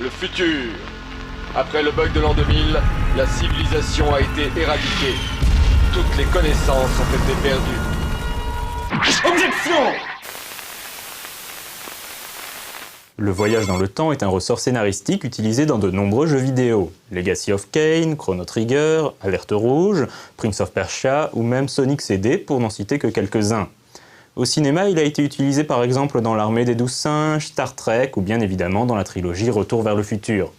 Le futur. Après le bug de l'an 2000, la civilisation a été éradiquée. Toutes les connaissances ont été perdues. Objection! Le voyage dans le temps est un ressort scénaristique utilisé dans de nombreux jeux vidéo. Legacy of Kain, Chrono Trigger, Alerte Rouge, Prince of Persia ou même Sonic CD pour n'en citer que quelques-uns. Au cinéma, il a été utilisé par exemple dans l'Armée des 12 singes, Star Trek ou bien évidemment dans la trilogie Retour vers le futur.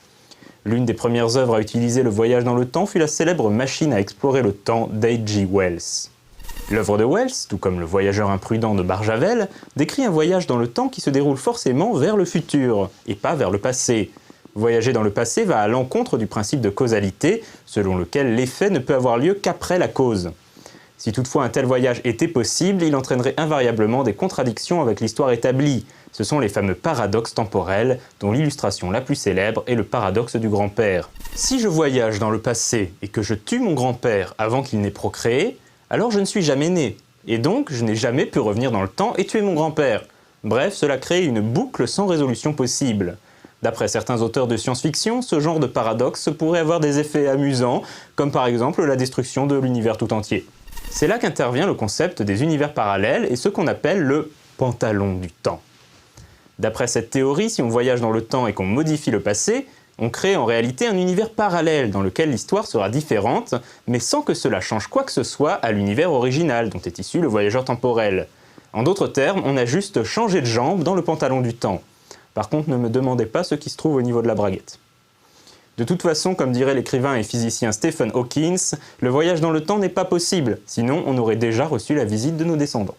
L'une des premières œuvres à utiliser le voyage dans le temps fut la célèbre machine à explorer le temps d'H.G. Wells. L'œuvre de Wells, tout comme Le voyageur imprudent de Barjavel, décrit un voyage dans le temps qui se déroule forcément vers le futur, et pas vers le passé. Voyager dans le passé va à l'encontre du principe de causalité, selon lequel l'effet ne peut avoir lieu qu'après la cause. Si toutefois un tel voyage était possible, il entraînerait invariablement des contradictions avec l'histoire établie. Ce sont les fameux paradoxes temporels, dont l'illustration la plus célèbre est le paradoxe du grand-père. Si je voyage dans le passé et que je tue mon grand-père avant qu'il n'ait procréé, alors je ne suis jamais né, et donc je n'ai jamais pu revenir dans le temps et tuer mon grand-père. Bref, cela crée une boucle sans résolution possible. D'après certains auteurs de science-fiction, ce genre de paradoxe pourrait avoir des effets amusants, comme par exemple la destruction de l'univers tout entier. C'est là qu'intervient le concept des univers parallèles et ce qu'on appelle le pantalon du temps. D'après cette théorie, si on voyage dans le temps et qu'on modifie le passé, on crée en réalité un univers parallèle dans lequel l'histoire sera différente, mais sans que cela change quoi que ce soit à l'univers original dont est issu le voyageur temporel. En d'autres termes, on a juste changé de jambe dans le pantalon du temps. Par contre, ne me demandez pas ce qui se trouve au niveau de la braguette. De toute façon, comme dirait l'écrivain et physicien Stephen Hawking, le voyage dans le temps n'est pas possible, sinon on aurait déjà reçu la visite de nos descendants.